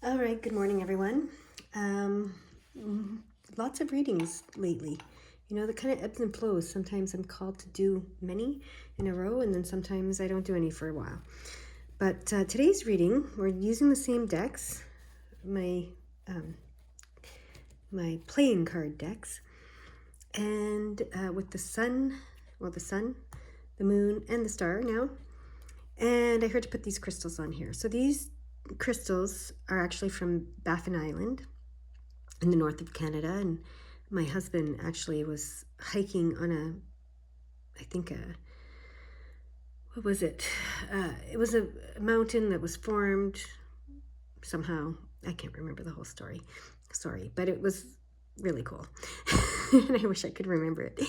All right, good morning, everyone. Um, Lots of readings lately. You know, the kind of ebbs and flows. Sometimes I'm called to do many in a row, and then sometimes I don't do any for a while. But today's reading, we're using the same decks, my my playing card decks, and with the sun, the moon, and the star now. And I heard to put these crystals on here. So these crystals are actually from Baffin Island in the north of Canada, and my husband actually was hiking on what was it? It was a mountain that was formed somehow. I can't remember the whole story. Sorry, but it was really cool. And I wish I could remember it.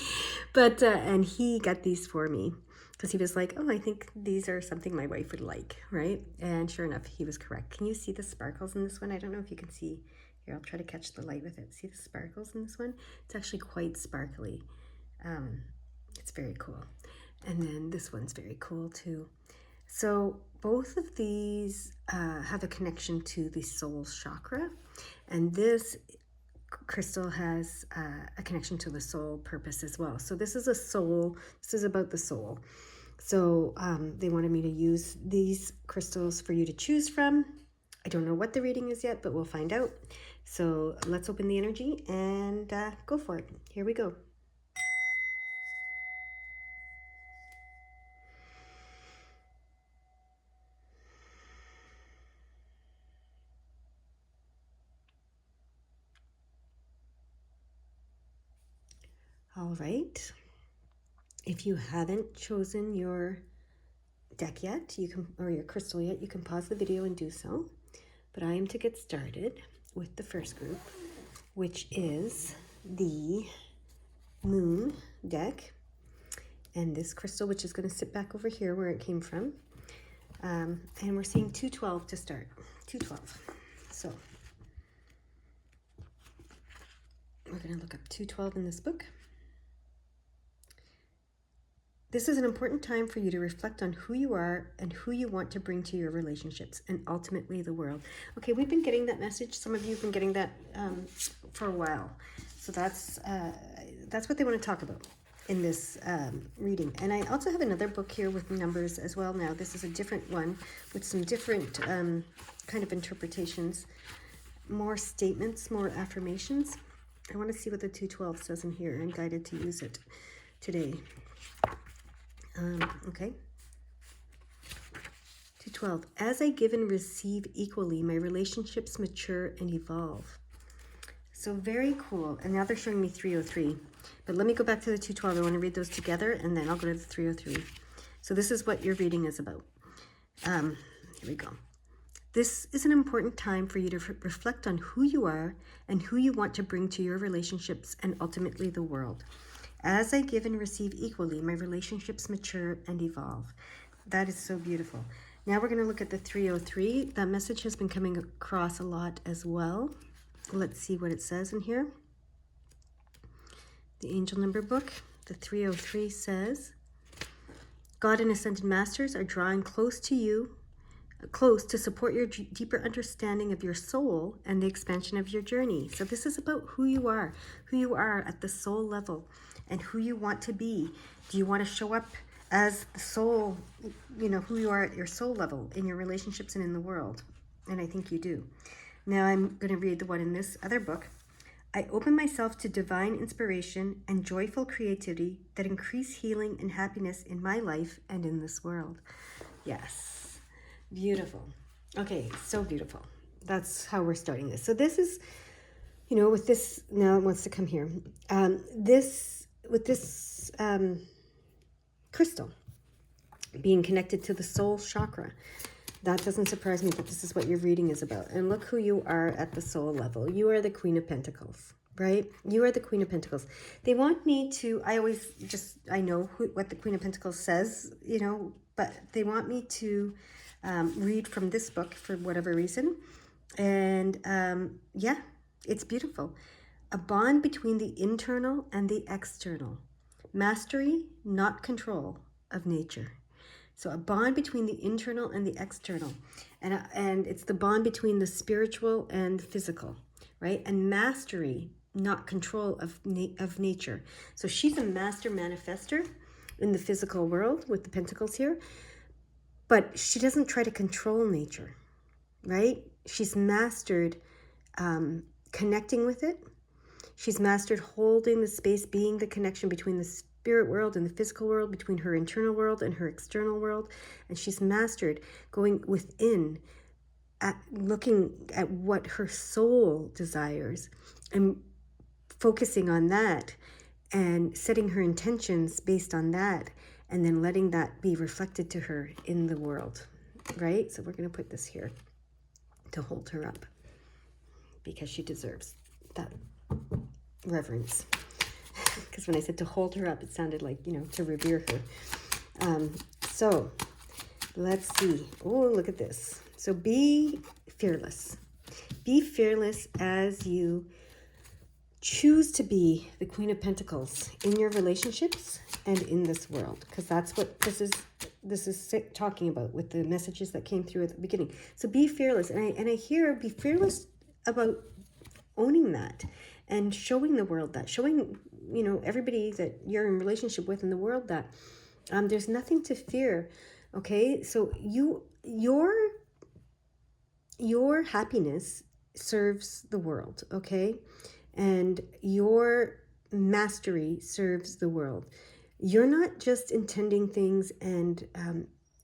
But, and he got these for me because he was like, oh, I think these are something my wife would like, right? And sure enough, he was correct. Can you see the sparkles in this one? I don't know if you can see. Here, I'll try to catch the light with it. See the sparkles in this one? It's actually quite sparkly. It's very cool. And then this one's very cool too. So both of these have a connection to the soul chakra. And this crystal has a connection to the soul purpose as well. So this is about the soul. So they wanted me to use these crystals for you to choose from. I don't know what the reading is yet, but we'll find out. So let's open the energy and go for it. Here we go. All right. If you haven't chosen your deck yet, or your crystal yet, you can pause the video and do so. But I am to get started with the first group, which is the moon deck. And this crystal, which is going to sit back over here where it came from. And we're seeing 212 to start. 212. So we're going to look up 212 in this book. This is an important time for you to reflect on who you are and who you want to bring to your relationships and ultimately the world. Okay, we've been getting that message. Some of you have been getting that for a while. So that's what they want to talk about in this reading. And I also have another book here with numbers as well now. This is a different one with some different kind of interpretations, more statements, more affirmations. I want to see what the 212 says in here and guided to use it today. Okay. 212. As I give and receive equally, my relationships mature and evolve. So very cool. And now they're showing me 303. But let me go back to the 212. I want to read those together, and then I'll go to the 303. So this is what your reading is about. Here we go. This is an important time for you to reflect on who you are and who you want to bring to your relationships and ultimately the world. As I give and receive equally, my relationships mature and evolve. That is so beautiful. Now we're going to look at the 303. That message has been coming across a lot as well. Let's see what it says in here. The Angel Number book, the 303 says, God and Ascended Masters are drawing close to you, close to support your deeper understanding of your soul and the expansion of your journey. So this is about who you are at the soul level and who you want to be. Do you want to show up as the soul, who you are at your soul level in your relationships and in the world? And I think you do. Now I'm going to read the one in this other book. I open myself to divine inspiration and joyful creativity that increase healing and happiness in my life and in this world. Yes. Beautiful. Okay, so beautiful. That's how we're starting this. So this is, with this, now it wants to come here. With this crystal being connected to the soul chakra, that doesn't surprise me that this is what your reading is about. And look who you are at the soul level. You are the Queen of Pentacles, right? You are the Queen of Pentacles. They want me to, I know what the Queen of Pentacles says, but they want me to read from this book for whatever reason. And yeah, it's beautiful. A bond between the internal and the external. Mastery, not control, of nature. So a bond between the internal and the external. And it's the bond between the spiritual and the physical, right? And mastery, not control of nature. So she's a master manifester in the physical world with the pentacles here, but she doesn't try to control nature, right? She's mastered connecting with it. She's mastered holding the space, being the connection between the spirit world and the physical world, between her internal world and her external world. And she's mastered going within, looking at what her soul desires and focusing on that and setting her intentions based on that, and then letting that be reflected to her in the world, right? So we're going to put this here to hold her up because she deserves that reverence. Because when I said to hold her up, it sounded like, to revere her. So let's see. Oh, look at this. So be fearless. Be fearless as you choose to be the Queen of Pentacles in your relationships and in this world, because that's what this is talking about with the messages that came through at the beginning. So be fearless, and I hear be fearless about owning that and showing the world that, showing everybody that you're in relationship with in the world that there's nothing to fear. Okay, so your happiness serves the world, okay? And your mastery serves the world. You're not just intending things and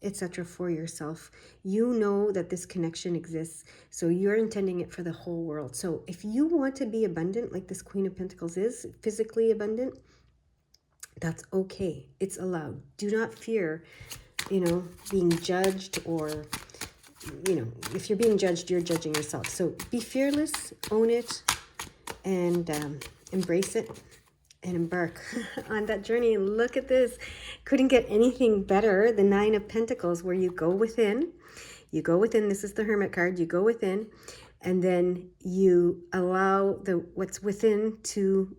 etc. for yourself. You know that this connection exists, so you're intending it for the whole world. So if you want to be abundant, like this Queen of Pentacles is, physically abundant, that's okay. It's allowed. Do not fear, being judged, or if you're being judged, you're judging yourself. So be fearless, own it, and embrace it, and embark on that journey. Look at this. Couldn't get anything better. The Nine of Pentacles, where you go within. You go within. This is the Hermit card. You go within, and then you allow what's within to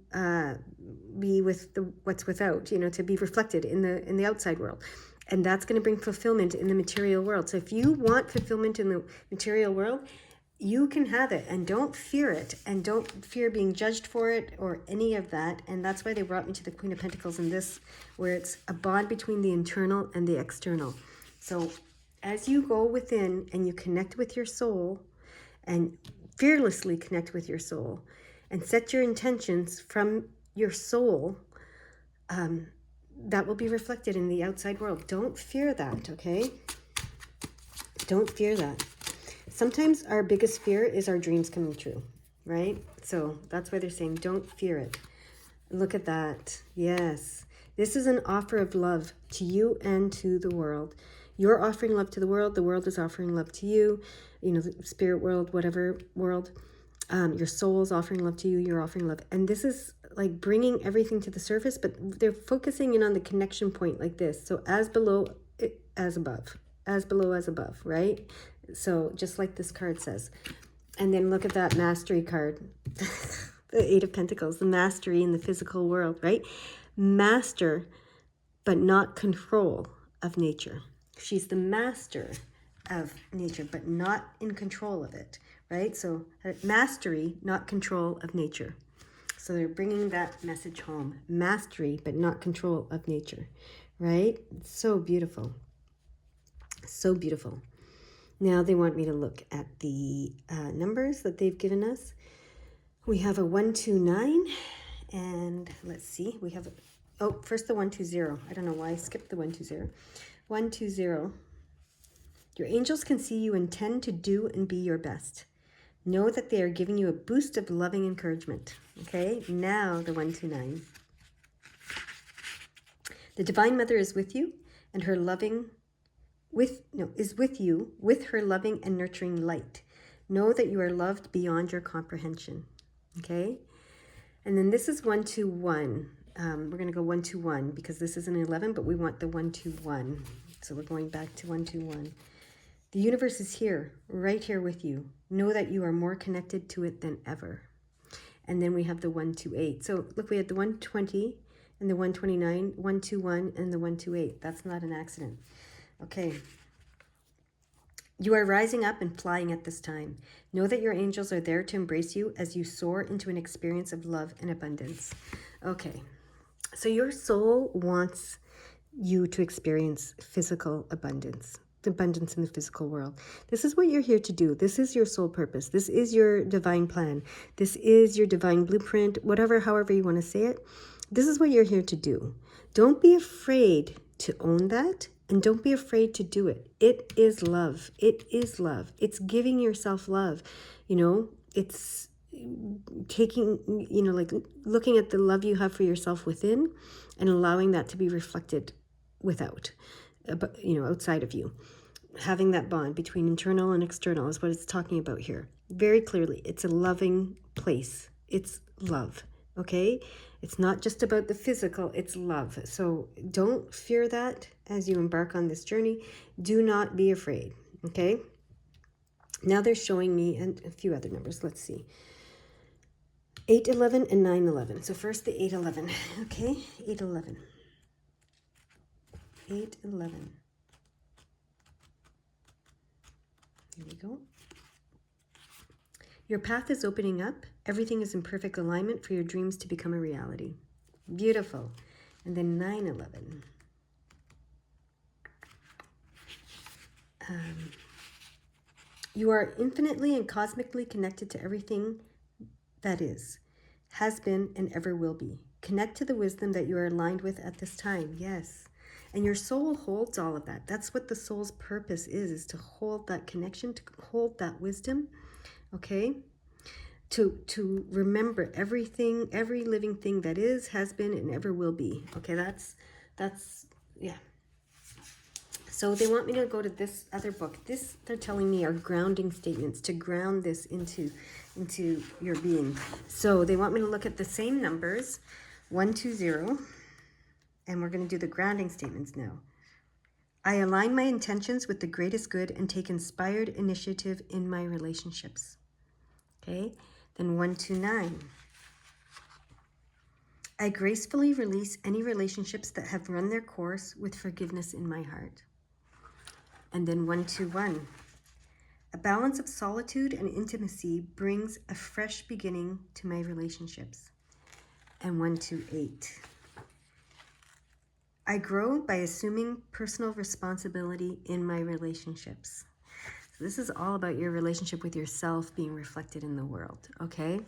be with what's without. To be reflected in the outside world. And that's going to bring fulfillment in the material world. So if you want fulfillment in the material world, you can have it, and don't fear it, and don't fear being judged for it or any of that. And that's why they brought me to the Queen of Pentacles in this, where it's a bond between the internal and the external. So as you go within and you connect with your soul, and fearlessly connect with your soul, and set your intentions from your soul, that will be reflected in the outside world. Don't fear that, okay? Don't fear that. Sometimes our biggest fear is our dreams coming true, right? So that's why they're saying don't fear it. Look at that. Yes. This is an offer of love to you and to the world. You're offering love to the world is offering love to you. The spirit world, whatever world. Your soul is offering love to you. You're offering love. And this is like bringing everything to the surface, but they're focusing in on the connection point like this. So as below, as above. As below, as above, right? So just like this card says. And then look at that mastery card. The Eight of Pentacles, the mastery in the physical world, right? Master, but not control of nature. She's the master of nature, but not in control of it, right? So mastery, not control of nature. So they're bringing that message home. Mastery, but not control of nature, right? It's so beautiful. So beautiful. Now they want me to look at the numbers that they've given us. We have a 129, and let's see. We have, first the 120. I don't know why I skipped the 120. 120. Your angels can see you intend to do and be your best. Know that they are giving you a boost of loving encouragement. Okay, now the 129. The Divine Mother is with you, and her loving is with you with her loving and nurturing light. Know that you are loved beyond your comprehension. Okay, and then this is 121. We're going to go 121 because this is an 11, but we want the 121. So we're going back to 121. The universe is here, right here with you. Know that you are more connected to it than ever. And then we have the 128. So look, we had the 120 and the 129, 121, and the 128. That's not an accident. Okay. You are rising up and flying at this time. Know that your angels are there to embrace you as you soar into an experience of love and abundance. Okay. So your soul wants you to experience physical abundance, the abundance in the physical world. This is what you're here to do. This is your soul purpose. This is your divine plan. This is your divine blueprint, whatever, however you want to say it. This is what you're here to do. Don't be afraid to own that, and don't be afraid to do it. It is love. It is love. It's giving yourself love. You know, it's taking, you know, like looking at the love you have for yourself within and allowing that to be reflected without, you know, outside of you. Having that bond between internal and external is what it's talking about here. Very clearly, it's a loving place. It's love, okay? It's not just about the physical, it's love. So don't fear that as you embark on this journey. Do not be afraid, okay? Now they're showing me and a few other numbers. Let's see. 811 and 911. So first the 811, okay? 811. 811. Here we go. Your path is opening up. Everything is in perfect alignment for your dreams to become a reality. Beautiful. And then 911. You are infinitely and cosmically connected to everything that is, has been, and ever will be. Connect to the wisdom that you are aligned with at this time. Yes. And your soul holds all of that. That's what the soul's purpose is to hold that connection, to hold that wisdom, okay? To remember everything, every living thing that is, has been, and ever will be. Okay, that's yeah. So they want me to go to this other book. This, they're telling me, are grounding statements to ground this into your being. So they want me to look at the same numbers, 120, and we're going to do the grounding statements now. I align my intentions with the greatest good and take inspired initiative in my relationships. Okay, then 129. I gracefully release any relationships that have run their course with forgiveness in my heart. And then 121. A balance of solitude and intimacy brings a fresh beginning to my relationships. And 128. I grow by assuming personal responsibility in my relationships. So this is all about your relationship with yourself being reflected in the world, okay?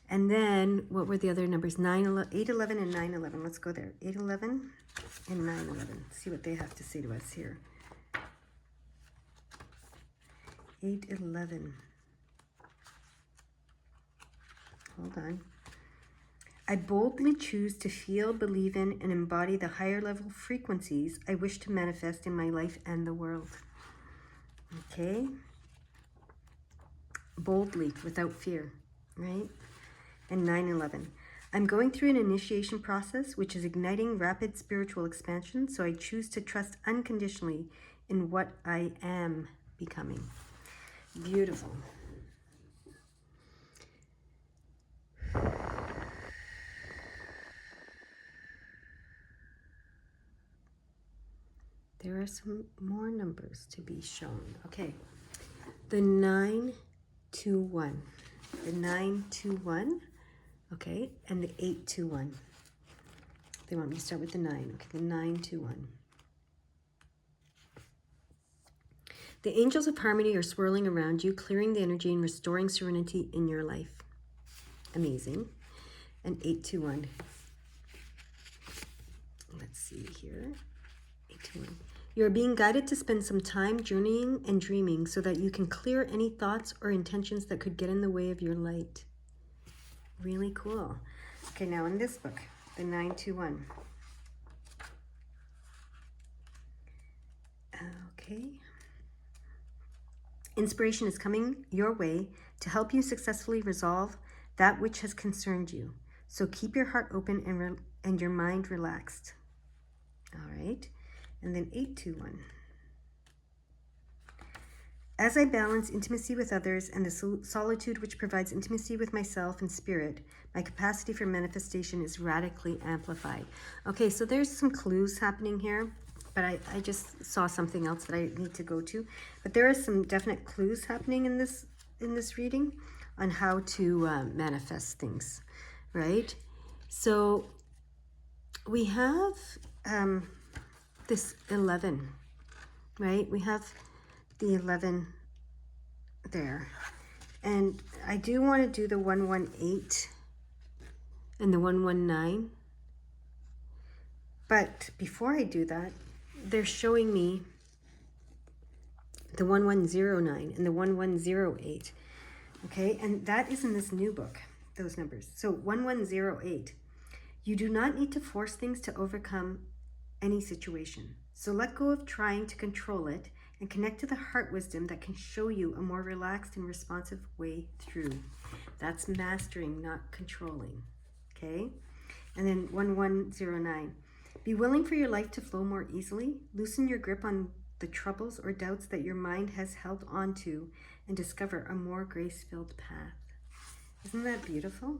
And then, what were the other numbers? 811 and 911. Let's go there. 811 and 911. See what they have to say to us here. 811. Hold on. I boldly choose to feel, believe in, and embody the higher level frequencies I wish to manifest in my life and the world. Okay? Boldly, without fear, right? And 911. I'm going through an initiation process which is igniting rapid spiritual expansion, so I choose to trust unconditionally in what I am becoming. Beautiful. There are some more numbers to be shown. Okay. The 921. The 921. Okay. And the 821. They want me to start with the 9. Okay. The 921. The angels of harmony are swirling around you, clearing the energy and restoring serenity in your life. Amazing. And 821. Let's see here. 821. You are being guided to spend some time journeying and dreaming so that you can clear any thoughts or intentions that could get in the way of your light. Really cool. Okay, now in this book, the 921. Okay. Inspiration is coming your way to help you successfully resolve that which has concerned you. So keep your heart open and your mind relaxed. All right. And then 821. As I balance intimacy with others and the solitude which provides intimacy with myself and spirit, my capacity for manifestation is radically amplified. Okay, so there's some clues happening here. but I just saw something else that I need to go to. But there are some definite clues happening in this reading on how to manifest things, right? So we have this 11, right? We have the 11 there. And I do want to do the 118 and the 119. But before I do that, they're showing me the 1109 and the 1108. Okay, and that is in this new book, those numbers. So 1108, you do not need to force things to overcome any situation. So let go of trying to control it and connect to the heart wisdom that can show you a more relaxed and responsive way through. That's mastering, not controlling. Okay? And then 1109. Be willing for your life to flow more easily. Loosen your grip on the troubles or doubts that your mind has held on to and discover a more grace-filled path. Isn't that beautiful?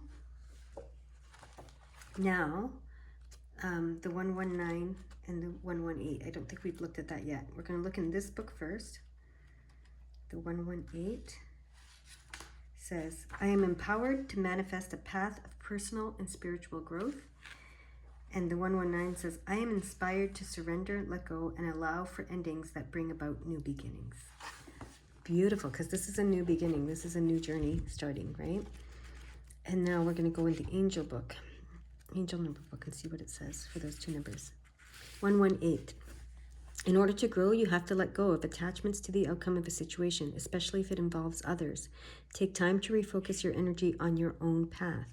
Now, the 119 and the 118. I don't think we've looked at that yet. We're going to look in this book first. The 118 says, I am empowered to manifest a path of personal and spiritual growth. And the 119 says, I am inspired to surrender, let go, and allow for endings that bring about new beginnings. Beautiful, because this is a new beginning. This is a new journey starting, right? And now we're going to go into Angel book. Angel number book, and see what it says for those two numbers. 118. In order to grow, you have to let go of attachments to the outcome of a situation, especially if it involves others. Take time to refocus your energy on your own path.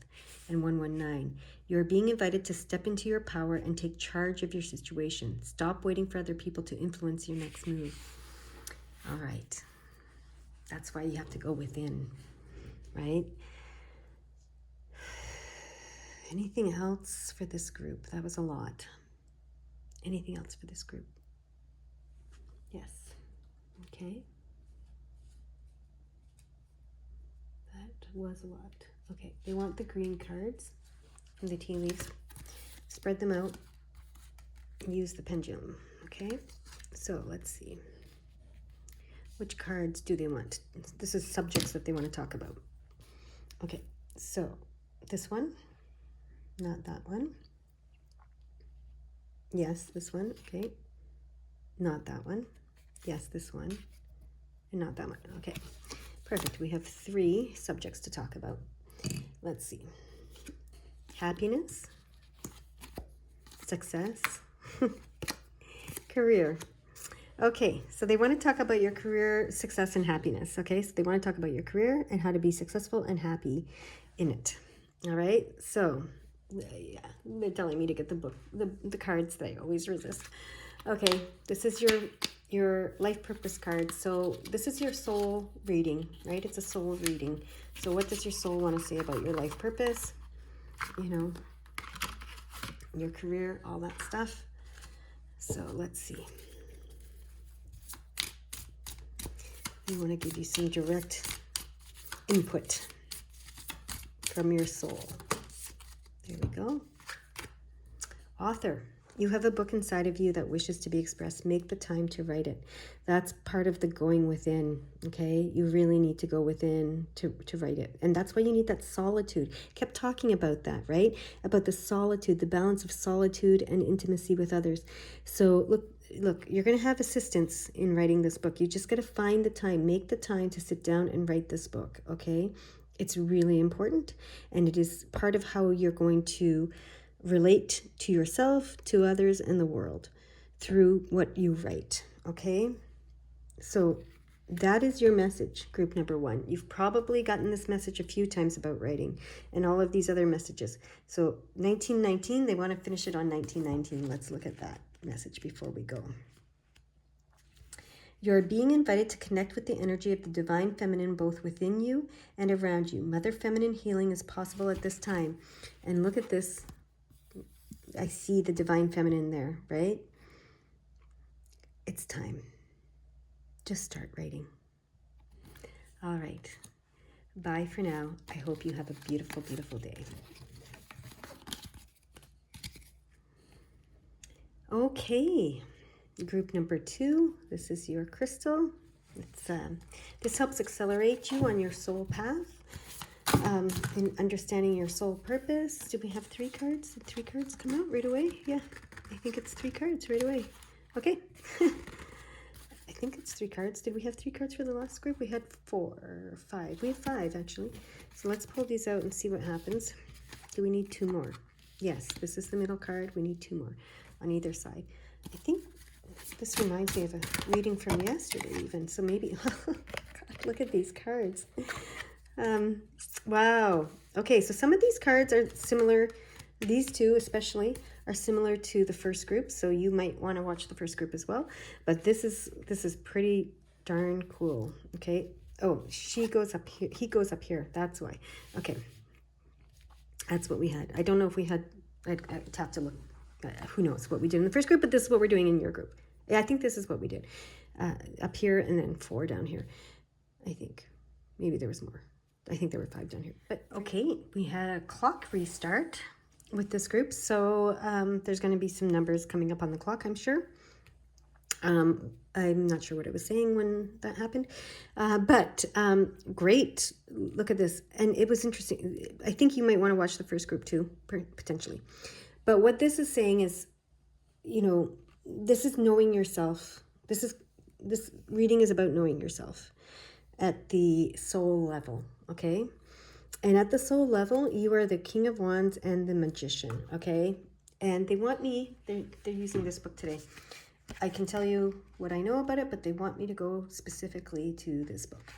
And 119. You are being invited to step into your power and take charge of your situation. Stop waiting for other people to influence your next move. All right. That's why you have to go within, right? Anything else for this group? That was a lot. Anything else for this group? Yes. Okay. That was a lot. Okay, they want the green cards from the tea leaves. Spread them out and use the pendulum. Okay, so let's see. Which cards do they want? This is subjects that they want to talk about. Okay, so this one. Not that one. Yes, this one. Okay. Not that one. Yes, this one. And not that one. Okay. Perfect. We have 3 subjects to talk about. Let's see. Happiness. Success. Career. Okay, so they want to talk about your career, success, and happiness. Okay, so they want to talk about your career and how to be successful and happy in it. All right, so yeah, they're telling me to get the book, the cards that I always resist. Okay, this is your life purpose card. So this is your soul reading, right? It's a soul reading. So what does your soul want to say about your life purpose? You know, your career, all that stuff. So let's see. I want to give you some direct input from your soul. There we go. Author. You have a book inside of you that wishes to be expressed. Make the time to write it. That's part of the going within, okay? You really need to go within to write it. And that's why you need that solitude. Kept talking about that, right? About the solitude, the balance of solitude and intimacy with others. So look, you're going to have assistance in writing this book. You just got to find the time, make the time to sit down and write this book, okay? It's really important, and it is part of how you're going to relate to yourself, to others, and the world through what you write, okay? So that is your message, group number 1. You've probably gotten this message a few times about writing and all of these other messages. So 1919, they want to finish it on 1919. Let's look at that message before we go. You're being invited to connect with the energy of the divine feminine both within you and around you. Mother feminine healing is possible at this time. And look at this. I see the divine feminine there, right? It's time. Just start writing. All right. Bye for now. I hope you have a beautiful, beautiful day. Okay. Group number 2, this is your crystal. This helps accelerate you on your soul path, in understanding your soul purpose. Do we have 3 cards? Did 3 cards come out right away? Yeah, I think it's 3 cards right away. Okay. I think it's 3 cards. Did we have 3 cards for the last group? We had 4 or 5. We had 5 actually. So let's pull these out and see what happens. Do we need 2 more? Yes, this is the middle card. We need 2 more on either side. I think this reminds me of a reading from yesterday even. So maybe, God, look at these cards. Wow. Okay, so some of these cards are similar. These 2 especially are similar to the first group. So you might want to watch the first group as well. But this is pretty darn cool. Okay. Oh, she goes up here. He goes up here. That's why. Okay. That's what we had. I don't know if we had, I'd have to look. Who knows what we did in the first group, but this is what we're doing in your group. Yeah, I think this is what we did. Up here and then 4 down here. I think. Maybe there was more. I think there were 5 down here. But okay, we had a clock restart with this group. So there's going to be some numbers coming up on the clock, I'm sure. I'm not sure what I was saying when that happened. But great. Look at this. And it was interesting. I think you might want to watch the first group too, potentially. But what this is saying is, you know, this is knowing yourself. This reading is about knowing yourself at the soul level, okay? And at the soul level, you are the King of Wands and the Magician, okay? And they want me, they're using this book today. I can tell you what I know about it, but they want me to go specifically to this book.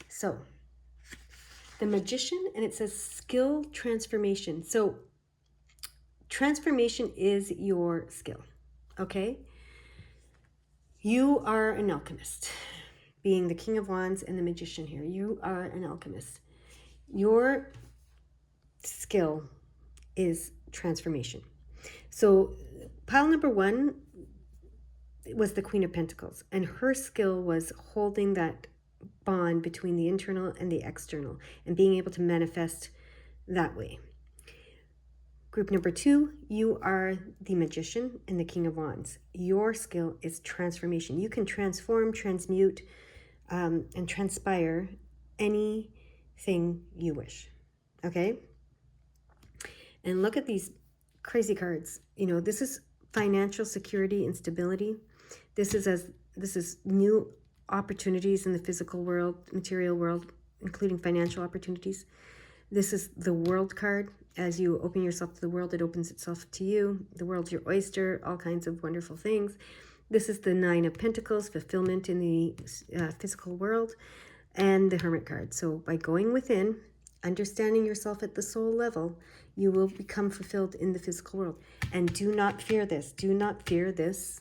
So, the Magician, and it says skill transformation. So, transformation is your skill, okay? You are an alchemist, being the King of Wands and the Magician here. You are an alchemist. Your skill is transformation. So pile number 1 was the Queen of Pentacles, and her skill was holding that bond between the internal and the external and being able to manifest that way. Group number 2, you are the Magician and the King of Wands. Your skill is transformation. You can transform, transmute, and transpire anything you wish. Okay? And look at these crazy cards. You know, this is financial security and stability. This is new opportunities in the physical world, material world, including financial opportunities. This is the World card. As you open yourself to the world, it opens itself to you. The world's your oyster, all kinds of wonderful things. This is the 9 of Pentacles, fulfillment in the physical world, and the Hermit card. So by going within, understanding yourself at the soul level, you will become fulfilled in the physical world. And do not fear this. Do not fear this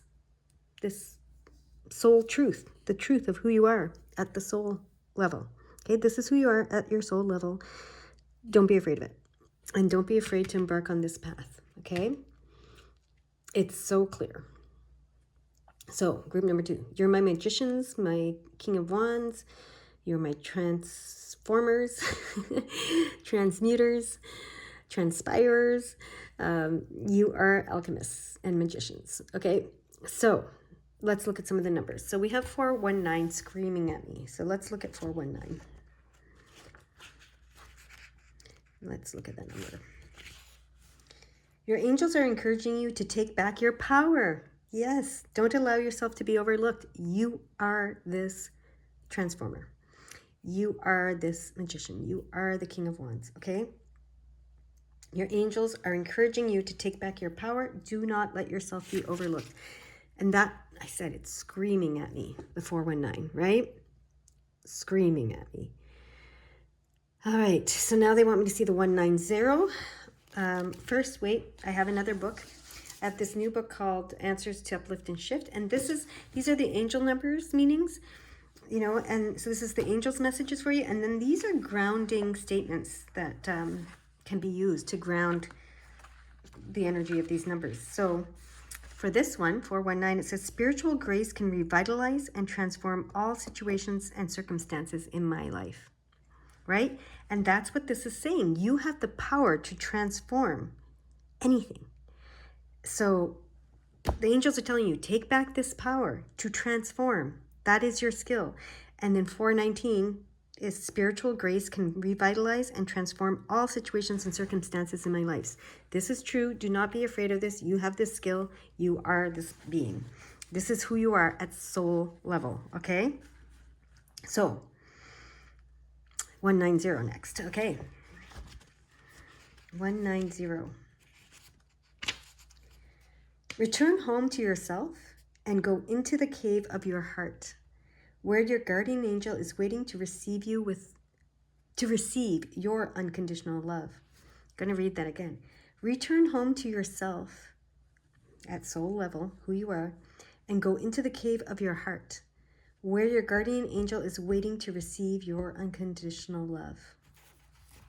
soul truth, the truth of who you are at the soul level. Okay, this is who you are at your soul level. Don't be afraid of it. And don't be afraid to embark on this path, okay? It's so clear. So, group number 2. You're my magicians, my King of Wands. You're my transformers, transmuters, transpirers. You are alchemists and magicians, okay? So, let's look at some of the numbers. So, we have 419 screaming at me. So, let's look at 419. Let's look at that number. Your angels are encouraging you to take back your power. Yes, don't allow yourself to be overlooked. You are this transformer. You are this magician. You are the King of Wands, okay? Your angels are encouraging you to take back your power. Do not let yourself be overlooked. And that, I said, it's screaming at me, the 419, right? Screaming at me. All right, so now they want me to see the 190. First, wait, I have another book. I have this new book called Answers to Uplift and Shift. And these are the angel numbers meanings, you know, and so this is the angels' messages for you. And then these are grounding statements that can be used to ground the energy of these numbers. So for this one, 419, it says, spiritual grace can revitalize and transform all situations and circumstances in my life. Right? And that's what this is saying. You have the power to transform anything. So the angels are telling you, take back this power to transform. That is your skill. And then 419 is spiritual grace can revitalize and transform all situations and circumstances in my life. This is true. Do not be afraid of this. You have this skill. You are this being. This is who you are at soul level, okay? So, 190 next, okay? 190. Return home to yourself and go into the cave of your heart, where your guardian angel is waiting to receive your unconditional love. I'm going to read that again. Return home to yourself at soul level, who you are, and go into the cave of your heart, where your guardian angel is waiting to receive your unconditional love.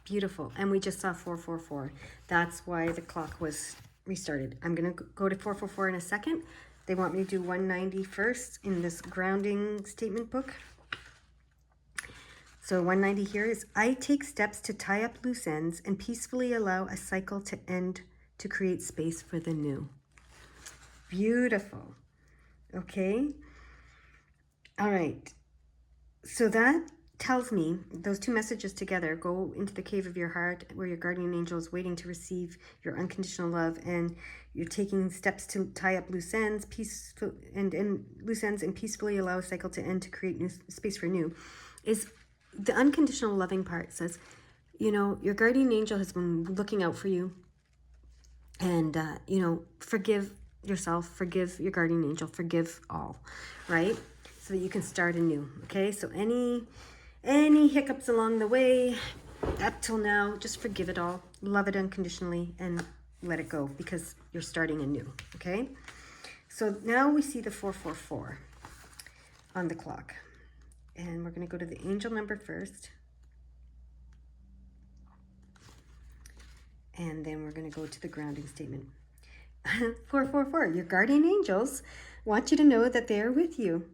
Beautiful. And we just saw 444. That's why the clock was restarted. I'm going to go to 444 in a second. They want me to do 190 first in this grounding statement book. So 190 here is, I take steps to tie up loose ends and peacefully allow a cycle to end to create space for the new. Beautiful. Okay. All right. So that tells me those two messages together, go into the cave of your heart where your guardian angel is waiting to receive your unconditional love, and you're taking steps to tie up loose ends, loose ends, and peacefully allow a cycle to end to create new space for new. Is the unconditional loving part says, you know, your guardian angel has been looking out for you, and you know, forgive yourself, forgive your guardian angel, forgive all, right? So that you can start anew. Okay, so any hiccups along the way up till now, just forgive it all, love it unconditionally, and let it go, because you're starting anew. Okay, so now we see the 444 on the clock, and we're going to go to the angel number first, and then we're going to go to the grounding statement. 444, your guardian angels want you to know that they are with you.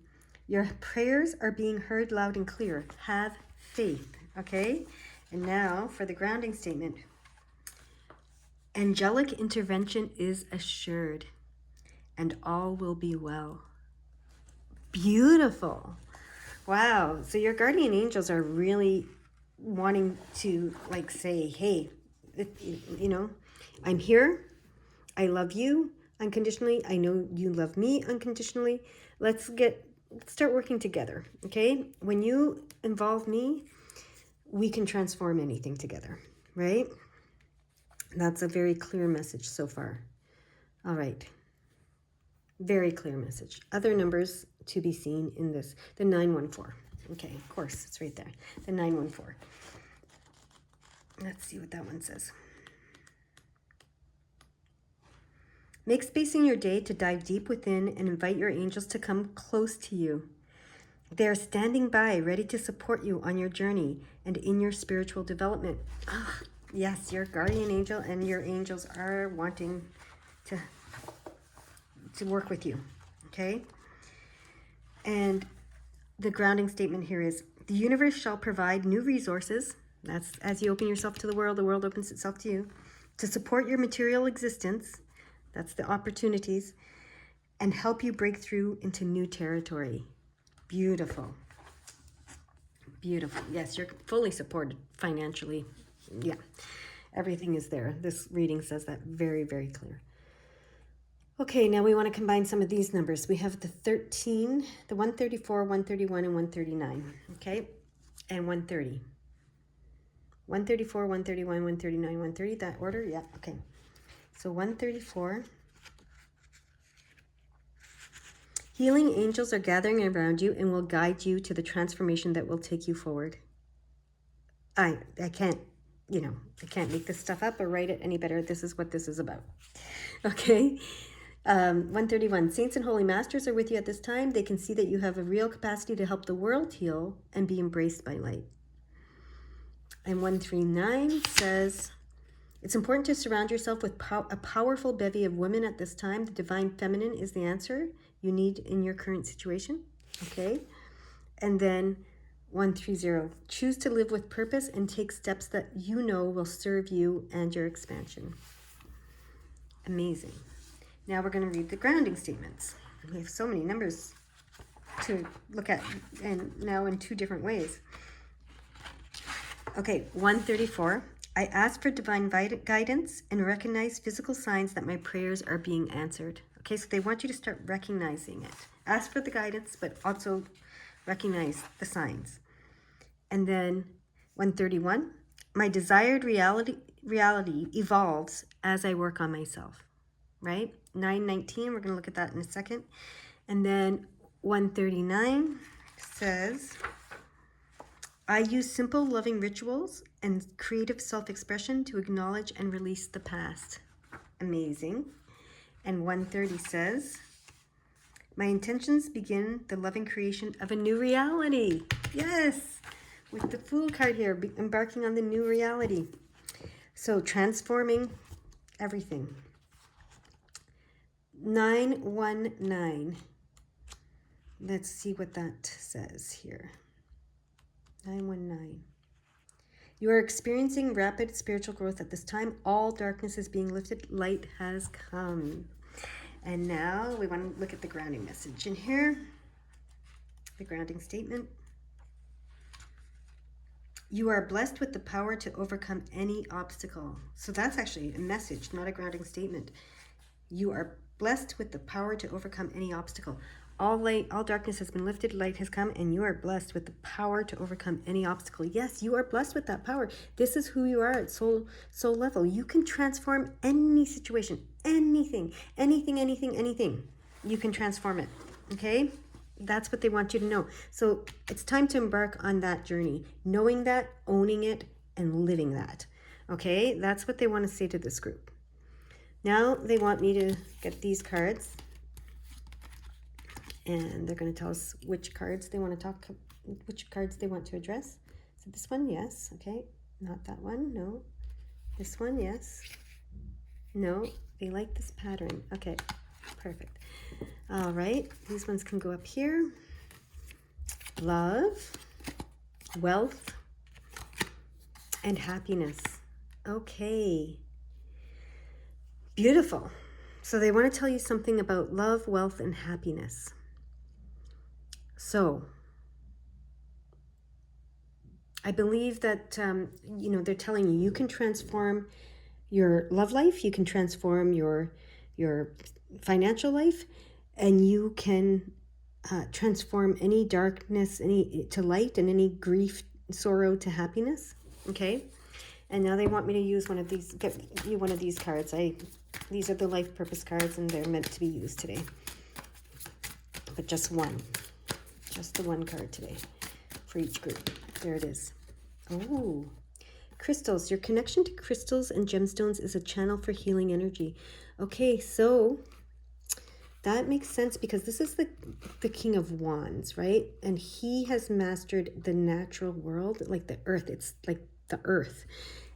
Your prayers are being heard loud and clear. Have faith, okay? And now for the grounding statement. Angelic intervention is assured, and all will be well. Beautiful. Wow. So your guardian angels are really wanting to like say, hey, you know, I'm here. I love you unconditionally. I know you love me unconditionally. Let's start working together, okay? When you involve me, we can transform anything together, right? That's a very clear message so far. All right. Very clear message. Other numbers to be seen in this. The 914. Okay, of course, it's right there. The 914. Let's see what that one says. Make space in your day to dive deep within and invite your angels to come close to you. They are standing by, ready to support you on your journey and in your spiritual development. Ah, yes, your guardian angel and your angels are wanting to work with you, okay? And the grounding statement here is, the universe shall provide new resources. That's as you open yourself to the world opens itself to you, to support your material existence. That's the opportunities, and help you break through into new territory. Beautiful. Beautiful. Yes, you're fully supported financially. Yeah, everything is there. This reading says that very, very clear. Okay, now we want to combine some of these numbers. We have the 13, the 134, 131, and 139. Okay, and 130. 134, 131, 139, 130, that order? Yeah, okay. So 134. Healing angels are gathering around you and will guide you to the transformation that will take you forward. I can't, you know, I can't make this stuff up or write it any better. This is what this is about. Okay. 131. Saints and holy masters are with you at this time. They can see that you have a real capacity to help the world heal and be embraced by light. And 139 says, it's important to surround yourself with a powerful bevy of women at this time. The divine feminine is the answer you need in your current situation. Okay. And then 130, choose to live with purpose and take steps that you know will serve you and your expansion. Amazing. Now we're going to read the grounding statements. We have so many numbers to look at, and now in 2 different ways. Okay, 134. I ask for divine guidance and recognize physical signs that my prayers are being answered. Okay, so they want you to start recognizing it. Ask for the guidance, but also recognize the signs. And then 131. My desired reality evolves as I work on myself. Right? 919, we're going to look at that in a second. And then 139 says, I use simple, loving rituals and creative self-expression to acknowledge and release the past. Amazing. And 130 says, my intentions begin the loving creation of a new reality. Yes! With the Fool card here, embarking on the new reality. So transforming everything. 919. Let's see what that says here. 919. You are experiencing rapid spiritual growth at this time. All darkness is being lifted. Light has come. And now we want to look at the grounding message in here. The grounding statement. You are blessed with the power to overcome any obstacle. So that's actually a message, not a grounding statement. You are blessed with the power to overcome any obstacle. All darkness has been lifted, light has come, and you are blessed with the power to overcome any obstacle. Yes, you are blessed with that power. This is who you are at soul level. You can transform any situation, anything. You can transform it, okay? That's what they want you to know. So it's time to embark on that journey, knowing that, owning it, and living that, okay? That's what they want to say to this group. Now they want me to get these cards. And they're going to tell us which cards they want to which cards they want to address. So this one, yes. Okay. Not that one. No. This one, yes. No. They like this pattern. Okay. Perfect. All right. These ones can go up here. Love, wealth, and happiness. Okay. Beautiful. So they want to tell you something about love, wealth, and happiness. So, I believe that, they're telling you can transform your love life, you can transform your financial life, and you can transform any darkness to light and any grief, sorrow to happiness, okay? And now they want me to use one of these, get you one of these cards. These are the life purpose cards, and they're meant to be used today. But just one. Just the one card today for each group. There it is. Oh, crystals. Your connection to crystals and gemstones is a channel for healing energy. Okay, so that makes sense because this is the King of Wands, right? And he has mastered the natural world, like the earth. It's like the earth.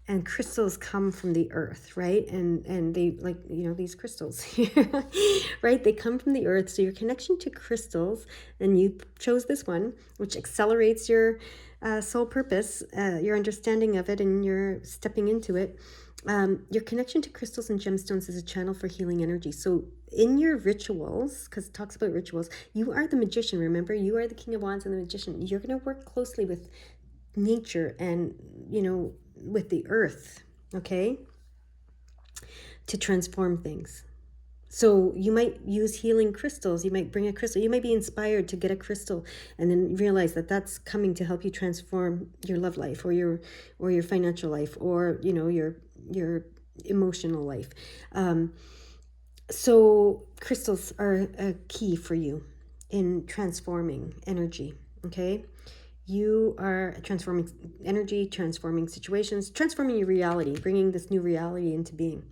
And crystals come from the earth, right? And they, like, these crystals here, right? They come from the earth. So your connection to crystals, and you chose this one, which accelerates your soul purpose, your understanding of it, and you're stepping into it. Your connection to crystals and gemstones is a channel for healing energy. So in your rituals, because it talks about rituals, you are the magician, remember? You are the King of Wands and the magician. You're going to work closely with nature and, with the earth, okay, to transform things. So you might use healing crystals. You might bring a crystal. You might be inspired to get a crystal and then realize that that's coming to help you transform your love life or your financial life or, your emotional life. So crystals are a key for you in transforming energy, okay? You are transforming energy, transforming situations, transforming your reality, bringing this new reality into being.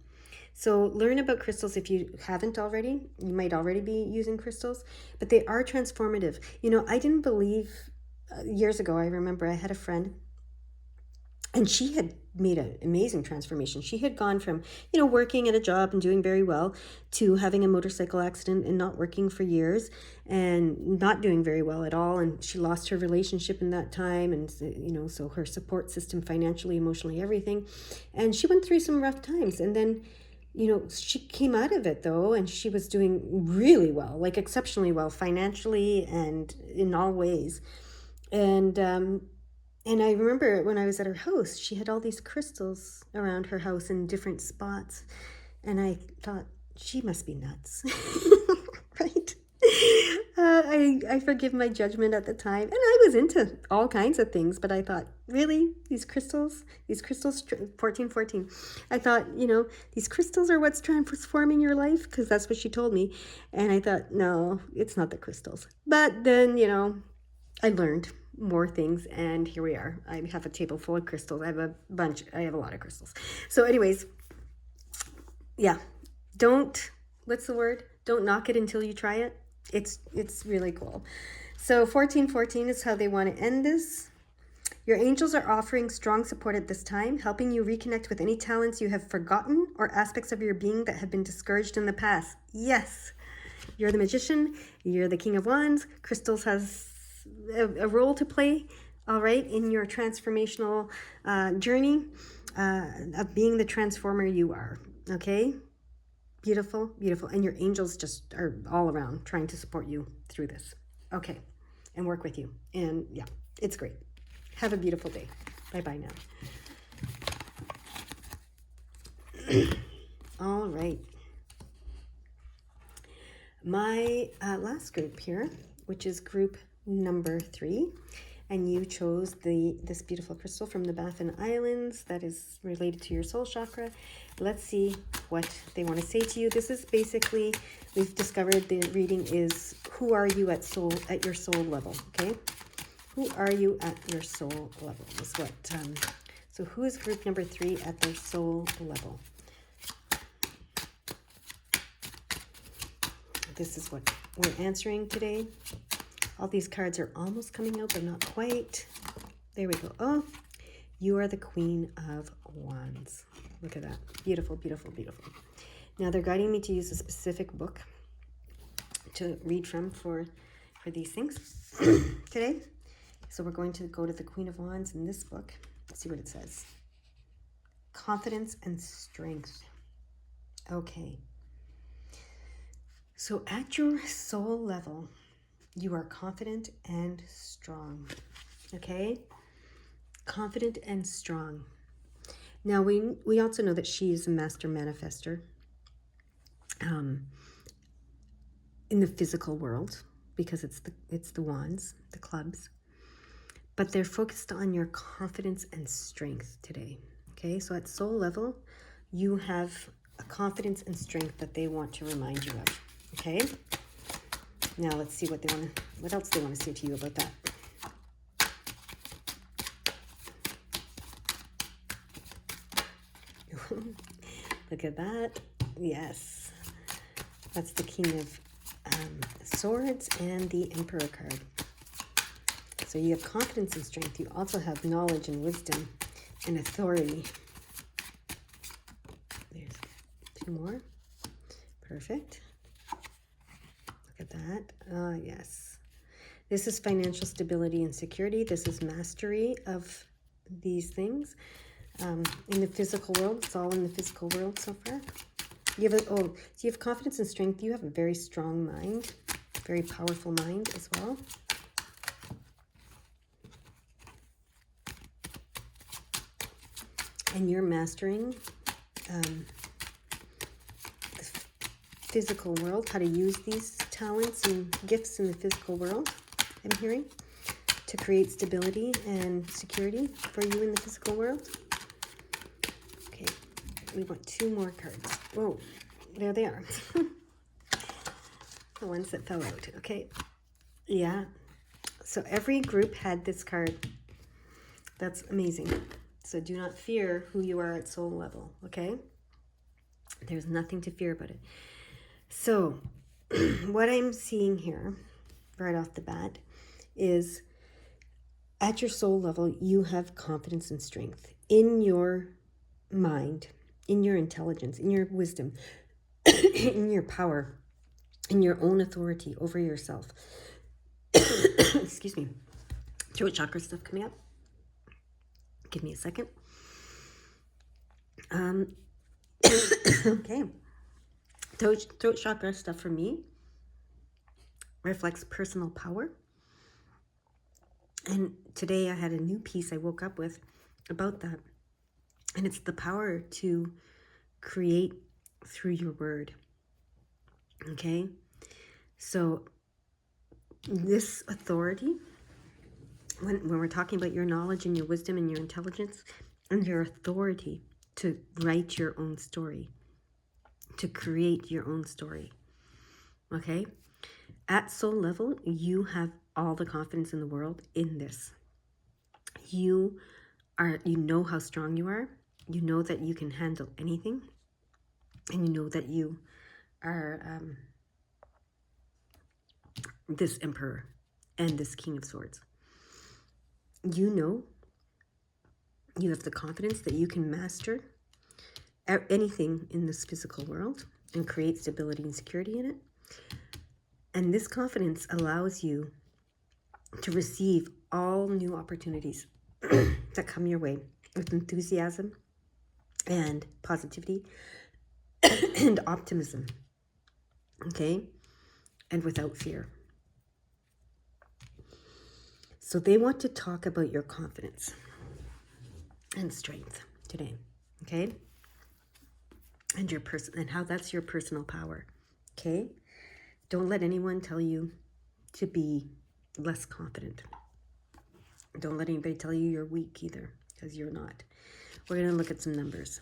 So learn about crystals if you haven't already. You might already be using crystals, but they are transformative. I didn't believe years ago, I remember I had a friend and she had made an amazing transformation. She had gone from, working at a job and doing very well to having a motorcycle accident and not working for years and not doing very well at all. And she lost her relationship in that time. And, so her support system, financially, emotionally, everything. And she went through some rough times. And then she came out of it though, and she was doing really well, like exceptionally well financially and in all ways. And I remember when I was at her house, she had all these crystals around her house in different spots. And I thought, she must be nuts. Right? I forgive my judgment at the time. And I was into all kinds of things, but I thought, really? These crystals, 1414. I thought, these crystals are what's transforming your life? Because that's what she told me. And I thought, no, it's not the crystals. But then, I learned more things, and here we are. I have a table full of crystals. I have a lot of crystals. So anyways, yeah, what's the word? Don't knock it until you try it. It's really cool. So 1414 is how they want to end this. Your angels are offering strong support at this time, helping you reconnect with any talents you have forgotten or aspects of your being that have been discouraged in the past. Yes, you're the magician. You're the King of Wands. Crystals has a role to play, all right, in your transformational journey of being the transformer you are. Okay, beautiful, beautiful. And your angels just are all around trying to support you through this. Okay, and work with you. And yeah, it's great. Have a beautiful day. Bye-bye now. All right. My last group here, which is group number 3, and you chose this beautiful crystal from the Baffin Islands that is related to your soul chakra. Let's see what they want to say to you. This is basically, we've discovered the reading is, who are you at your soul level? Okay, who are you at your soul level is what. So who is group number 3 at their soul level? This is what we're answering today. All these cards are almost coming out, but not quite. There we go. Oh, you are the Queen of Wands. Look at that. Beautiful, beautiful, beautiful. Now they're guiding me to use a specific book to read from for these things today. So we're going to go to the Queen of Wands in this book. Let's see what it says. Confidence and strength. Okay. So at your soul level, you are confident and strong. Okay? Confident and strong. Now, we also know that she is a master manifester in the physical world, because it's the wands, the clubs. But they're focused on your confidence and strength today. Okay? So at soul level, you have a confidence and strength that they want to remind you of. Okay? Now let's see what else they want to say to you about that. Look at that. Yes. That's the King of Swords and the Emperor card. So you have confidence and strength. You also have knowledge and wisdom and authority. There's 2 more. Perfect. Look at that. Yes. This is financial stability and security. This is mastery of these things. In the physical world, it's all in the physical world so far. So you have confidence and strength. You have a very strong mind, very powerful mind as well. And you're mastering the physical world, how to use these talents and gifts in the physical world, I'm hearing, to create stability and security for you in the physical world. Okay, we want 2 more cards. Whoa, there they are. The ones that fell out. Okay, yeah. So every group had this card. That's amazing. So do not fear who you are at soul level, okay? There's nothing to fear about it. So what I'm seeing here right off the bat is at your soul level, you have confidence and strength in your mind, in your intelligence, in your wisdom, in your power, in your own authority over yourself. Excuse me. Throat chakra stuff coming up. Give me a second. Okay. Throat chakra stuff for me reflects personal power. And today I had a new piece I woke up with about that. And it's the power to create through your word. Okay? So this authority, when we're talking about your knowledge and your wisdom and your intelligence and your authority to write your own story, to create your own story. Okay? At soul level, you have all the confidence in the world in this. You know how strong you are. You know that you can handle anything. And you know that you are this emperor and this king of swords. You know you have the confidence that you can master anything in this physical world and create stability and security in it. And this confidence allows you to receive all new opportunities that come your way with enthusiasm and positivity and optimism, okay? And without fear. So they want to talk about your confidence and strength today, okay? And your and how that's your personal power, okay? Don't let anyone tell you to be less confident. Don't let anybody tell you you're weak either, because you're not. We're going to look at some numbers.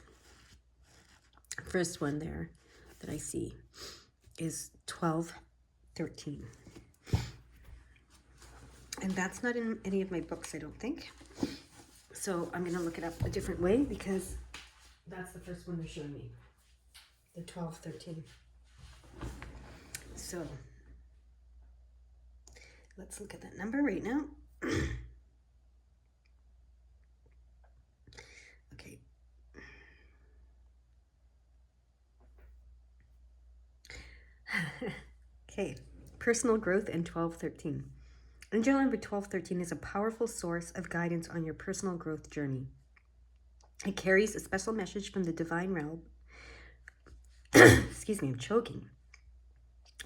First one there that I see is 1213. And that's not in any of my books, I don't think. So I'm going to look it up a different way because that's the first one they're showing me. The 1213. So let's look at that number right now. Okay. Okay. Personal growth and 1213. Angel number 1213 is a powerful source of guidance on your personal growth journey. It carries a special message from the divine realm. Excuse me, I'm choking.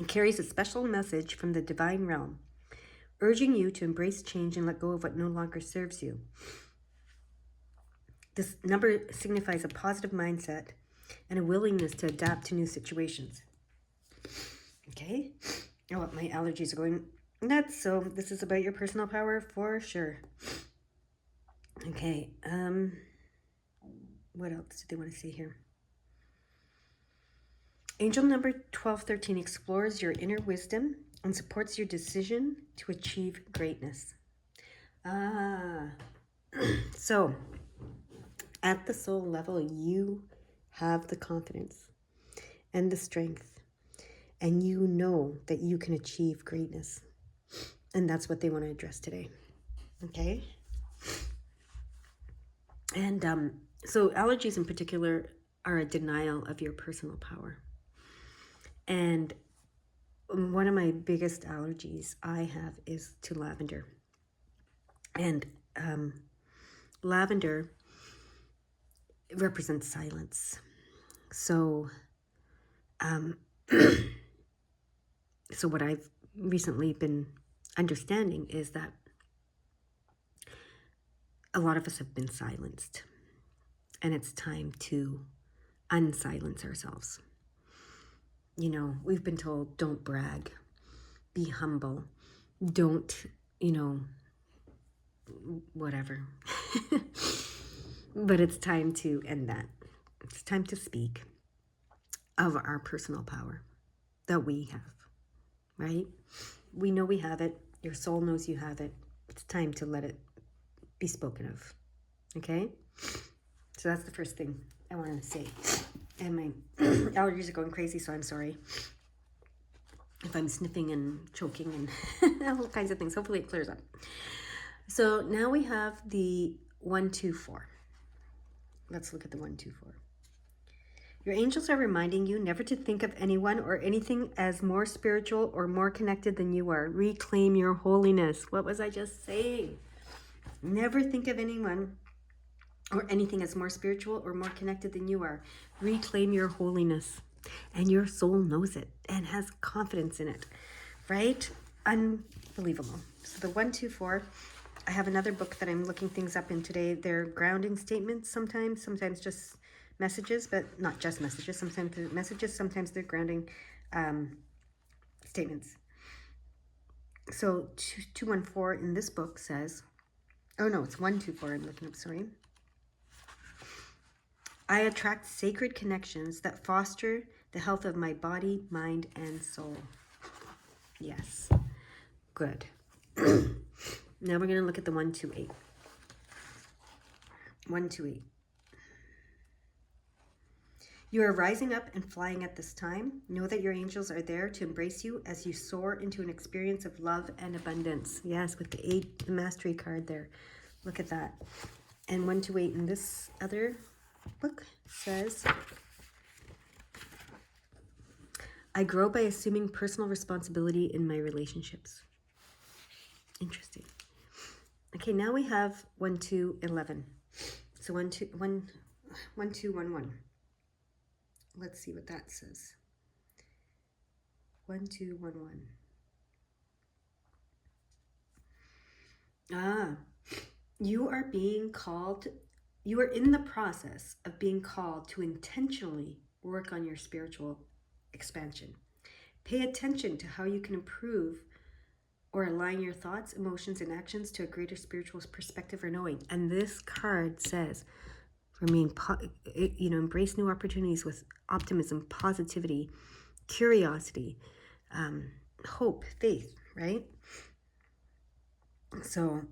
It carries a special message from the divine realm, urging you to embrace change and let go of what no longer serves you. This number signifies a positive mindset and a willingness to adapt to new situations. Okay? Oh, my allergies are going nuts, so this is about your personal power for sure. Okay, what else do they want to say here? Angel number 1213 explores your inner wisdom and supports your decision to achieve greatness. So at the soul level, you have the confidence and the strength, and you know that you can achieve greatness. And that's what they want to address today. Okay? And so allergies in particular are a denial of your personal power. And one of my biggest allergies I have is to lavender. And lavender represents silence. So, so what I've recently been understanding is that a lot of us have been silenced, and it's time to unsilence ourselves. You know, we've been told, don't brag, be humble, don't, whatever. But it's time to end that. It's time to speak of our personal power that we have, right? We know we have it. Your soul knows you have it. It's time to let it be spoken of, okay? So that's the first thing I want to say. And my allergies are going crazy, so I'm sorry if I'm sniffing and choking and all kinds of things. Hopefully it clears up. So now we have the 124. Let's look at the 124. Your angels are reminding you never to think of anyone or anything as more spiritual or more connected than you are. Reclaim your holiness. What was I just saying? Never think of anyone or anything that's more spiritual or more connected than you are. Reclaim your holiness. And your soul knows it and has confidence in it, right? Unbelievable. So the 1, 2, 4, I have another book that I'm looking things up in today. They're grounding statements sometimes just messages, but not just messages. Sometimes they're messages, sometimes they're grounding statements. So 214 in this book says, oh no, it's 124 I'm looking up, sorry. I attract sacred connections that foster the health of my body, mind, and soul. Yes. Good. Now we're going to look at the 128. 128. You are rising up and flying at this time. Know that your angels are there to embrace you as you soar into an experience of love and abundance. Yes, with the 8, the mastery card there. Look at that. And 128 in this other book says, I grow by assuming personal responsibility in my relationships. Interesting. Okay, now we have 1, 2, 11. So 1, 2, 1, 1, 2, 1, 1. Let's see what that says. 1, 2, 1, 1. You are being called, you are in the process of being called to intentionally work on your spiritual expansion. Pay attention to how you can improve or align your thoughts, emotions, and actions to a greater spiritual perspective or knowing. And this card says, for me, embrace new opportunities with optimism, positivity, curiosity, hope, faith, right? So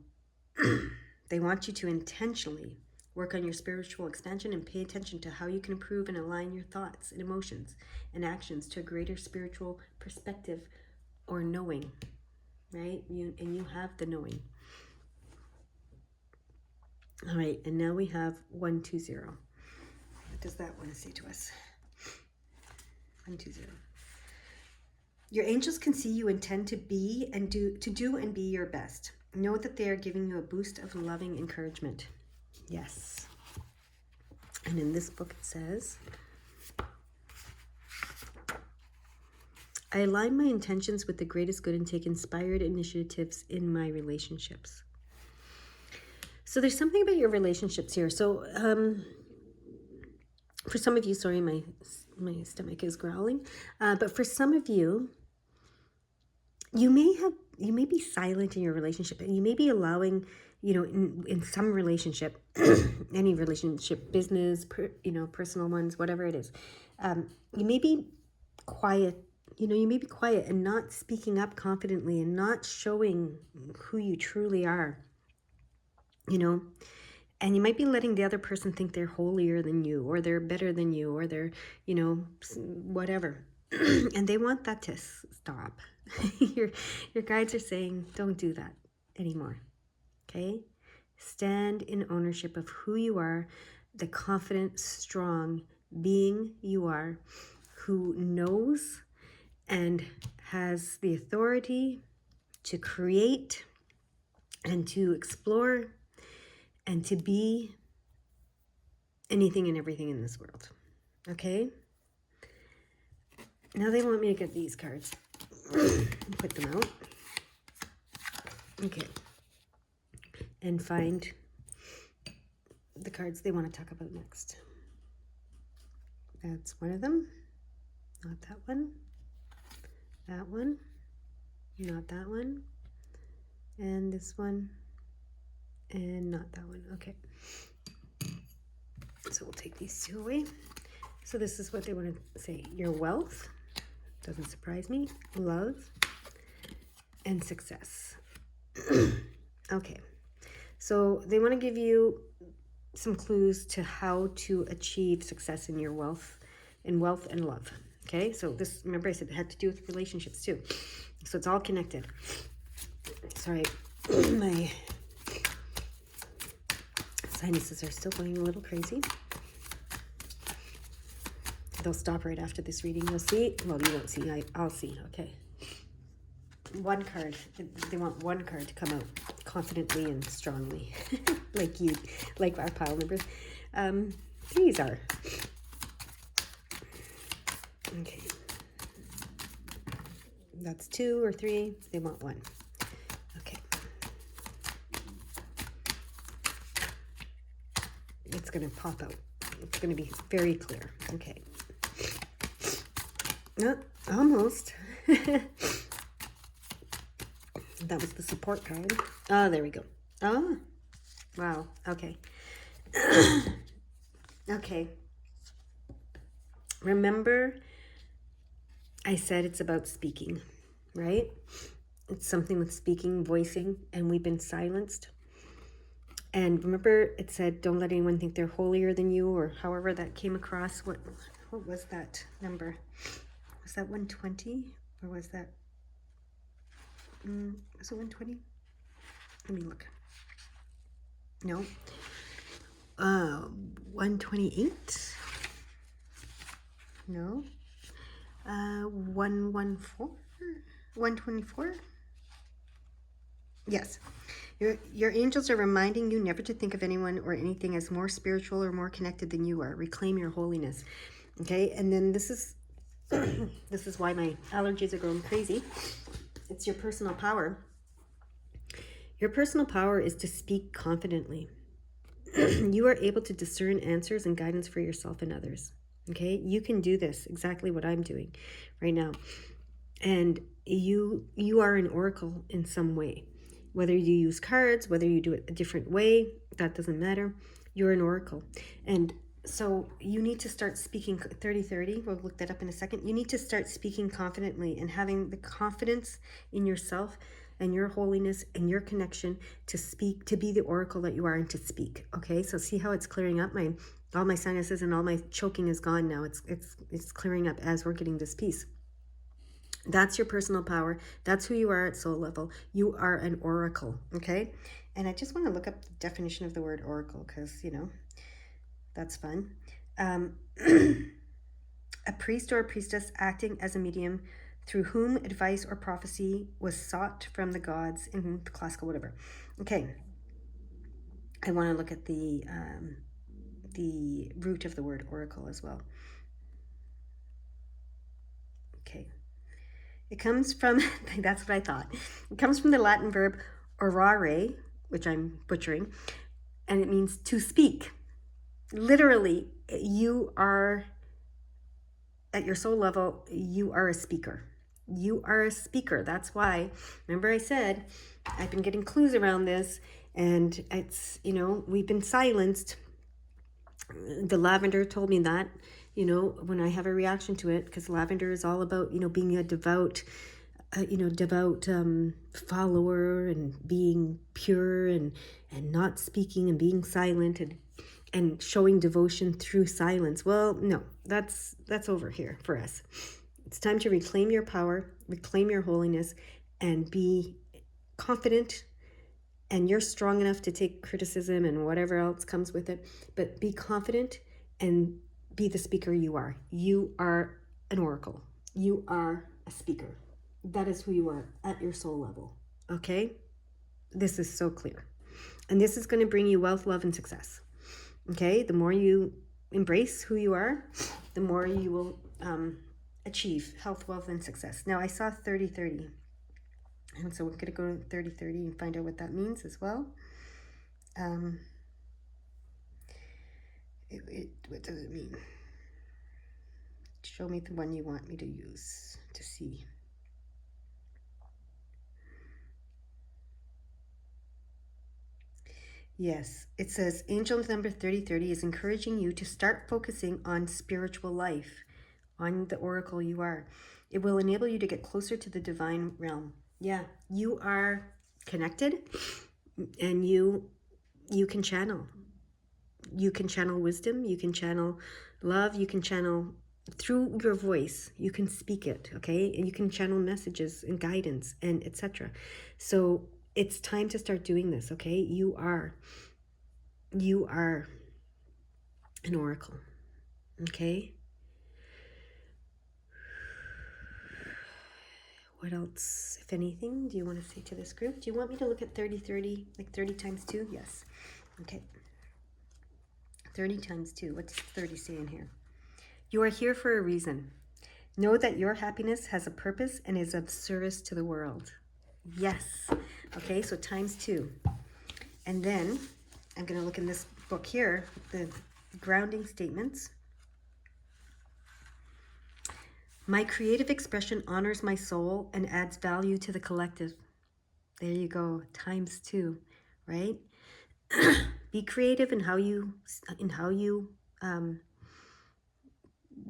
they want you to intentionally work on your spiritual expansion and pay attention to how you can improve and align your thoughts and emotions and actions to a greater spiritual perspective or knowing, right? You have the knowing. All right, and now we have 120. What does that want to say to us? 120. Your angels can see you intend to be and do and be your best. Know that they are giving you a boost of loving encouragement. Yes. And in this book it says, I align my intentions with the greatest good and take inspired initiatives in my relationships. So there's something about your relationships here. So for some of you, sorry, my stomach is growling. But for some of you, you may be silent in your relationship, and you may be allowing, in some relationship, any relationship, business, personal ones, whatever it is, you may be quiet. You may be quiet and not speaking up confidently and not showing who you truly are. And you might be letting the other person think they're holier than you, or they're better than you, or they're, whatever. And they want that to stop. Your guides are saying, don't do that anymore. Okay? Stand in ownership of who you are, the confident, strong being you are, who knows and has the authority to create and to explore and to be anything and everything in this world. Okay? Now they want me to get these cards and put them out. Okay. And find the cards they want to talk about next. That's one of them. Not that one. That one. Not that one. And this one. And not that one. Okay. So we'll take these two away. So this is what they want to say. Your wealth, doesn't surprise me, love, and success. Okay. So they want to give you some clues to how to achieve success in your wealth and love. Okay. So this, remember I said it had to do with relationships too. So it's all connected. Sorry. My sinuses are still going a little crazy. They'll stop right after this reading. You'll see. Well, you won't see. I'll see. Okay. One card. They want one card to come out. confidently and strongly, like our pile numbers. Threes are. Okay. That's 2 or 3. They want 1. Okay. It's going to pop out. It's going to be very clear. Okay. No, almost. That was the support card. Oh, there we go. Oh, wow. Okay. Okay. Remember, I said it's about speaking, right? It's something with speaking, voicing, and we've been silenced. And remember, it said, don't let anyone think they're holier than you, or however that came across. What was that number? Was that 120? Or was that... was it 120? Let me look. No. 128? No. 114? 124? Yes. Your angels are reminding you never to think of anyone or anything as more spiritual or more connected than you are. Reclaim your holiness. Okay, and then this is this is why my allergies are going crazy. It's your personal power. Your personal power is to speak confidently. You are able to discern answers and guidance for yourself and others. Okay, you can do this, exactly what I'm doing right now. And you are an oracle in some way. Whether you use cards, whether you do it a different way, that doesn't matter. You're an oracle. And so you need to start speaking 30-30. We'll look that up in a second. You need to start speaking confidently and having the confidence in yourself and your holiness and your connection to speak, to be the oracle that you are and to speak. Okay, so see how it's clearing up? All my sinuses and all my choking is gone now. It's clearing up as we're getting this piece. That's your personal power. That's who you are at soul level. You are an oracle, okay? And I just want to look up the definition of the word oracle because, that's fun. A priest or a priestess acting as a medium through whom advice or prophecy was sought from the gods in the classical whatever. Okay. I want to look at the root of the word oracle as well. Okay. It comes from, that's what I thought. It comes from the Latin verb orare, which I'm butchering, and it means to speak. Literally, you are, at your soul level, you are a speaker. You are a speaker. That's why, remember I said, I've been getting clues around this, and it's, we've been silenced. The lavender told me that, when I have a reaction to it, because lavender is all about, being a devout, follower and being pure and not speaking and being silent and showing devotion through silence. Well, no, that's over here for us. It's time to reclaim your power, reclaim your holiness, and be confident. And you're strong enough to take criticism and whatever else comes with it, but be confident and be the speaker you are. You are an oracle. You are a speaker. That is who you are at your soul level. Okay? This is so clear. And this is going to bring you wealth, love, and success. Okay? The more you embrace who you are, the more you will achieve health, wealth, and success. Now, I saw 30-30. And so we're going to go to 30-30 and find out what that means as well. What does it mean? Show me the one you want me to use to see. Yes, it says angel number 30-30 is encouraging you to start focusing on spiritual life, on the oracle you are. It will enable you to get closer to the divine realm. Yeah, you are connected and you can channel. You can channel wisdom, you can channel love, you can channel through your voice, you can speak it, okay? And you can channel messages and guidance and etc. So it's time to start doing this, okay? You are an oracle, okay? What else, if anything, do you want to say to this group? Do you want me to look at 30, like 30 times 2? Yes. Okay. 30 times 2. What does 30 say in here? You are here for a reason. Know that your happiness has a purpose and is of service to the world. Yes. Okay, so times 2. And then I'm going to look in this book here, the grounding statements. My creative expression honors my soul and adds value to the collective. There you go, times 2, right? Be creative in how you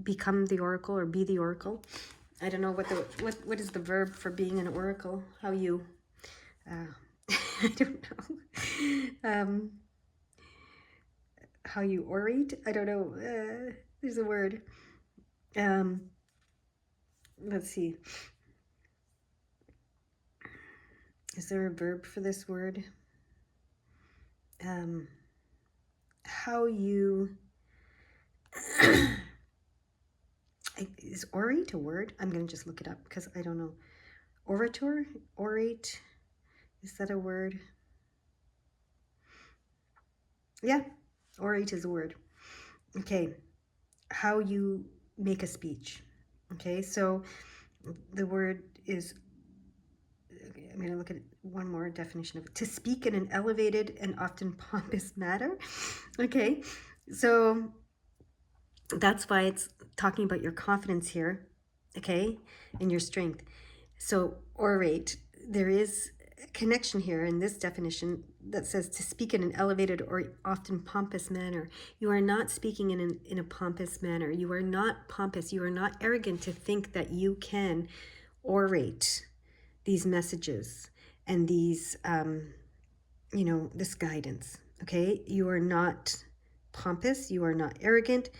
become the oracle or be the oracle. I don't know what is the verb for being an oracle. How you, I don't know. How you orate. I don't know. There's a word. Let's see. Is there a verb for this word? How you is orate a word? I'm going to just look it up because I don't know. Orator? Orate? Is that a word? Yeah, orate is a word. Okay, how you make a speech. Okay, so the word is, I'm going to look at one more definition of it. To speak in an elevated and often pompous manner. Okay, so that's why it's talking about your confidence here, okay, and your strength. So orate, there is a connection here in this definition that says to speak in an elevated or often pompous manner. You are not speaking in a pompous manner. You are not pompous. You are not arrogant to think that you can orate these messages and these, this guidance, okay? You are not pompous. You are not arrogant.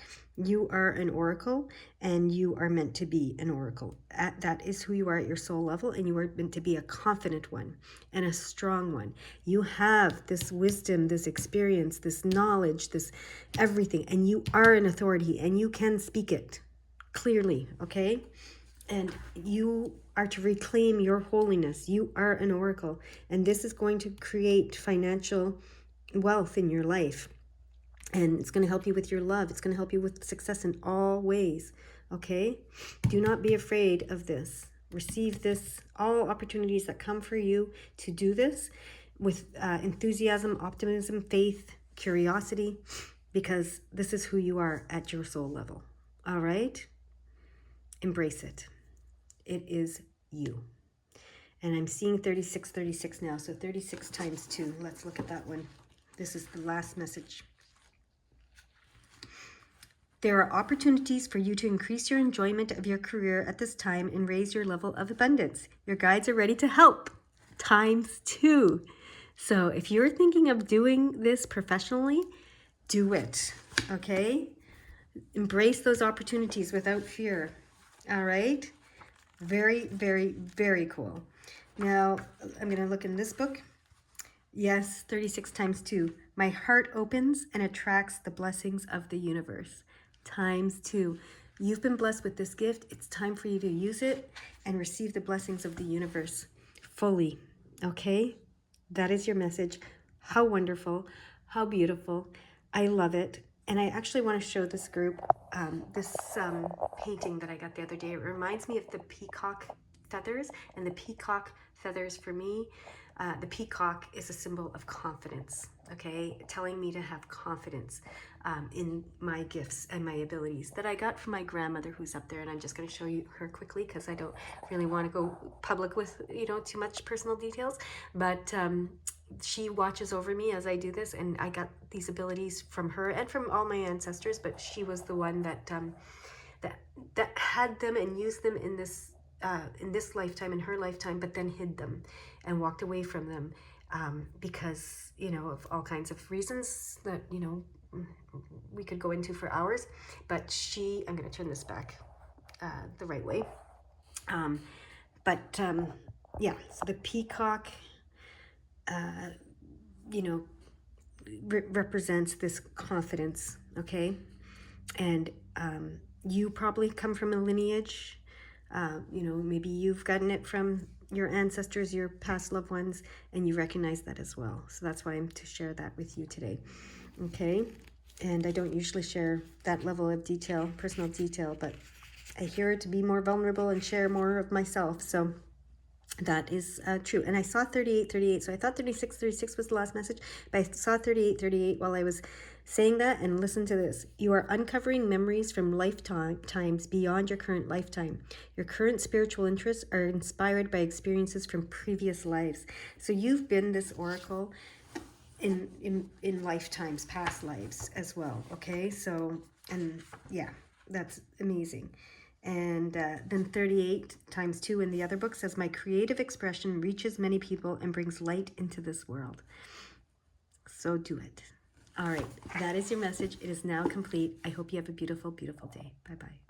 You are an oracle, and you are meant to be an oracle. That is who you are at your soul level, and you are meant to be a confident one and a strong one. You have this wisdom, this experience, this knowledge, this everything, and you are an authority, and you can speak it clearly, okay? And you are to reclaim your holiness. You are an oracle, and this is going to create financial wealth in your life. And it's going to help you with your love. It's going to help you with success in all ways. Okay? Do not be afraid of this. Receive this, all opportunities that come for you to do this with enthusiasm, optimism, faith, curiosity, because this is who you are at your soul level. All right? Embrace it. It is you. And I'm seeing 36 now. So 36 times 2. Let's look at that one. This is the last message. There are opportunities for you to increase your enjoyment of your career at this time and raise your level of abundance. Your guides are ready to help. Times 2. So if you're thinking of doing this professionally, do it. Okay? Embrace those opportunities without fear. All right? Very, very, very cool. Now, I'm going to look in this book. Yes, 36 times 2. My heart opens and attracts the blessings of the universe. Times 2. You've been blessed with this gift. It's time for you to use it and receive the blessings of the universe fully. Okay? That is your message. How wonderful. How beautiful. I love it. And I actually want to show this group this painting that I got the other day. It reminds me of the peacock feathers. And the peacock feathers for me, the peacock is a symbol of confidence, okay? Telling me to have confidence in my gifts and my abilities that I got from my grandmother who's up there. And I'm just going to show you her quickly because I don't really want to go public with, too much personal details. But she watches over me as I do this, and I got these abilities from her and from all my ancestors, but she was the one that that had them and used them in this lifetime, in her lifetime, but then hid them and walked away from them because, of all kinds of reasons that, we could go into for hours. But I'm going to turn this back the right way. Yeah, so the peacock, represents this confidence, okay? And you probably come from a lineage You know, maybe you've gotten it from your ancestors, your past loved ones, and you recognize that as well. So that's why I'm to share that with you today. Okay. And I don't usually share that level of detail, personal detail, but I hear to be more vulnerable and share more of myself. So that is true. And I saw 3838. So I thought 3636 was the last message, but I saw 3838 while I was saying that. And listen to this. You are uncovering memories from lifetimes beyond your current lifetime. Your current spiritual interests are inspired by experiences from previous lives. So you've been this oracle in lifetimes, past lives as well. Okay. So, and yeah, that's amazing. And then 38 times 2 in the other book says, my creative expression reaches many people and brings light into this world. So do it. All right. That is your message. It is now complete. I hope you have a beautiful, beautiful day. Bye-bye.